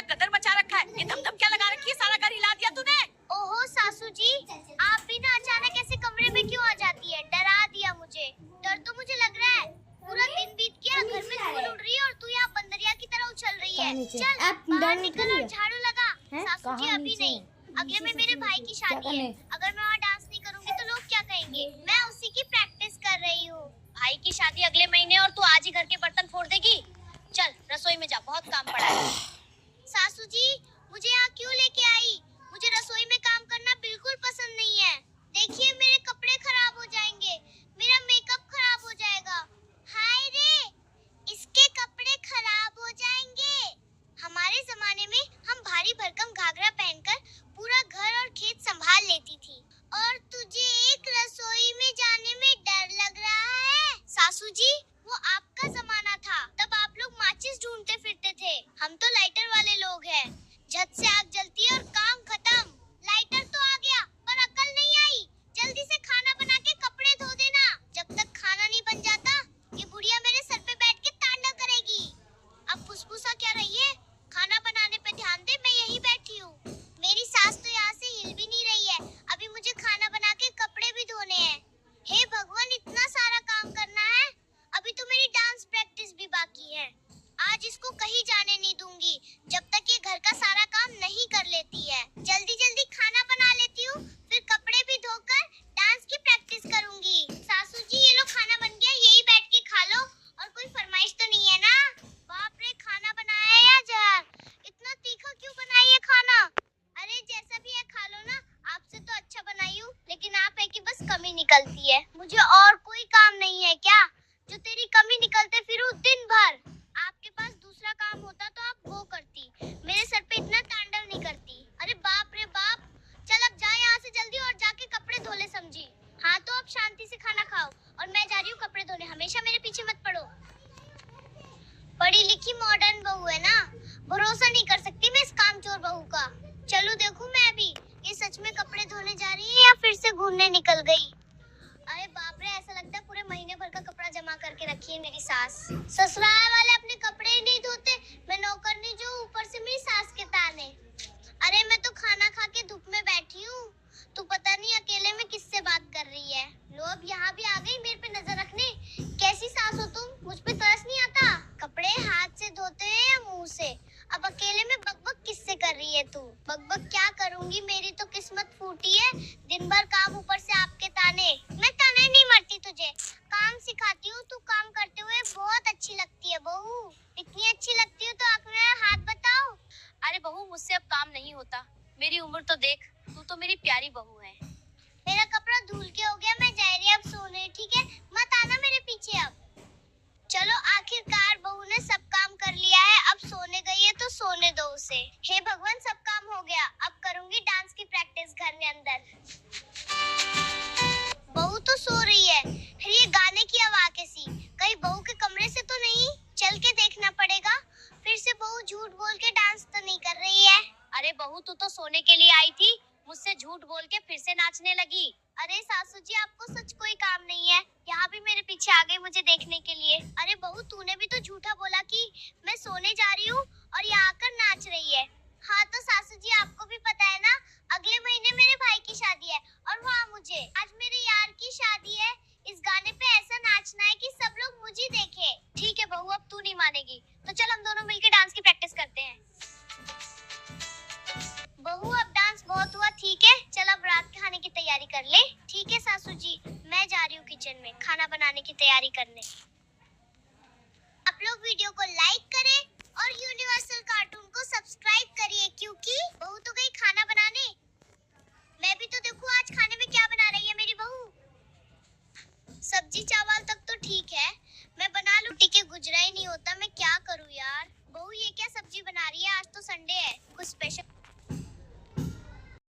क्या गदर मचा रखा है? ये धमधम क्या लगा रखी है? सारा घर हिला दिया तूने। ओहो सासू जी, आप भी ना अचानक ऐसे कमरे में क्यों आ जाती है? डरा दिया मुझे। डर तो मुझे लग रहा है। पूरा दिन बीत गया, घर में धूल उड़ रही है और तू यहाँ बंदरिया की तरह उछल रही है। चल बाहर निकल और झाड़ू लगा। सासू जी अभी नहीं, अगले में मेरे भाई की शादी है। अगर मैं वहाँ डांस नहीं करूँगी तो लोग क्या कहेंगे? मैं उसी की प्रैक्टिस कर रही हूँ। भाई की शादी अगले महीने और तू आज ही घर के बर्तन फोड़ देगी? चल रसोई में जा, बहुत काम पड़ा है। सासू जी मुझे यहाँ क्यों लेके आई? मुझे रसोई में काम करना बिल्कुल पसंद नहीं है। देखिए मेरे कपड़े खराब हो जाएंगे, मेरा मेकअप खराब हो जाएगा। हाय रे, इसके कपड़े खराब हो जाएंगे। हमारे जमाने में हम भारी भरकम घाघरा पहनकर पूरा घर और खेत संभाल लेती थी, और तुझे एक रसोई में जाने में डर लग रहा है? सासू जी वो आपका जमाना था, तब आप लोग माचिस ढूंढते फिरते थे। हम तो लाइटर वाले लोग हैं। झट से आग जलती है और काम खत्म। लाइटर तो आ गया पर अकल नहीं आई। जल्दी से खाना बना के कपड़े धो देना। जब तक खाना नहीं बन जाता ये बुढ़िया मेरे सर पे बैठ के तांडव करेगी। अब फुसफुसा क्या रही है? खाना बनाने पे ध्यान दे, मैं यहीं बैठी हूँ। मेरी सास तो यहाँ से हिल भी नहीं रही है। अभी मुझे खाना बना के कपड़े भी धोने हैं। हे भगवान, इतना सारा काम करना है। अभी तो मेरी डांस प्रैक्टिस भी बाकी है। आज इसको कहीं जाने नहीं दूंगी जब तक ये घर का सारा काम नहीं कर लेती है। जल्दी जल्दी खाना बना लेती हूँ, फिर कपड़े भी धोकर डांस की प्रैक्टिस करूंगी। सासू जी ये लो खाना बन गया, यही बैठ के खा लो। और कोई फरमाइश तो नहीं है ना? बाप रे, खाना बनाया है या जहर? इतना तीखा क्यों बनाई है खाना? अरे जैसा भी है खा लो ना। आपसे तो अच्छा बनाई हूँ, लेकिन आप है कि बस कमी निकलती है। मुझे और कोई काम नहीं है क्या जो तेरी कमी निकलते फिरूं दिन भर? आपके पास दूसरा काम होता तो आप वो करती, मेरे सर पे इतना तांडव नहीं करती। अरे बाप रे बाप, चल अब जा यहाँ से जल्दी और जाके कपड़े धो ले समझी। हाँ तो अब शांति से खाना खाओ और मैं जा रही हूँ कपड़े धोने। हमेशा मेरे पीछे मत पड़ो। पढ़ी लिखी मॉडर्न बहू है ना, भरोसा नहीं कर सकती मैं इस कामचोर बहू का। चलो देखूं मैं भी, ये सच में कपड़े धोने जा रही है या फिर से घूमने निकल गई। अरे बाप रे, ऐसा लगता है पूरे महीने भर का कपड़ा जमा करके रखी है मेरी सास। ससुराल वाले अपने कपड़े ही नहीं धोते, मैं नौकरनी जो ऊपर से मेरी सास के ताने। अरे मैं तो खाना खा के धूप में बैठी हूँ, तू पता नहीं अकेले में किससे बात कर रही है। लो अब यहाँ भी आ गई मेरे पे नजर रखने। कैसी सास हो तुम, मुझ पे तरस नहीं आता? कपड़े हाथ से धोते हैं या मुंह से? अब अकेले में बकबक किससे कर रही है तू? बकबक क्या करूंगी, मेरी तो किस्मत फूटी है। दिन भर काम, ऊपर से आपके ताने। मैं ताने नहीं मरती तुझे, काम सिखाती हूँ। तू काम करते हुए बहुत अच्छी लगती है बहू। इतनी अच्छी लगती हूँ तो आंख में हाथ बताओ। अरे बहू, मुझसे अब काम नहीं होता। मेरी उम्र तो देख, तू तो मेरी प्यारी बहू है। मेरा कपड़ा धुल के हो गया, मैं जा रही अब सोने। ठीक है, मत आना मेरे पीछे अब। चलो आखिरकार बहू ने सब काम कर लिया है, अब सोने गई है तो सोने दो उसे। हे भगवान, सब काम हो गया, अब करूंगी डांस की प्रैक्टिस घर में अंदर। बहू तो सो रही है, फिर ये गाने की आवाज कैसी? कहीं बहू के कमरे से तो नहीं? चल के देखना पड़ेगा। फिर से बहू झूठ बोल के डांस तो नहीं कर रही है? अरे बहू, तू तो सोने के लिए आई थी, मुझसे झूठ बोल के फिर से नाचने लगी। अरे सासू जी, आपको सच कोई काम नहीं है? यहाँ भी मेरे पीछे आ गई मुझे देखने के लिए। अरे बहू, तूने भी तो झूठा बोला कि मैं सोने जा रही हूँ और यहाँ आकर नाच रही है। हाँ तो सासू जी, आपको भी पता है ना, अगले महीने मेरे भाई की शादी है और वहाँ मुझे। आज मेरे यार की शादी है, इस गाने पे ऐसा नाचना है कि सब लोग मुझे देखे। ठीक है बहू, अब तू नहीं मानेगी तो चल हम दोनों मिलकर डांस की प्रैक्टिस करते हैं। बहू अब डांस बहुत हुआ, ठीक है, चल अब रात के खाने की तैयारी कर ले। ठीक है सासू जी, मैं जा रही हूँ किचन में खाना बनाने की तैयारी करने।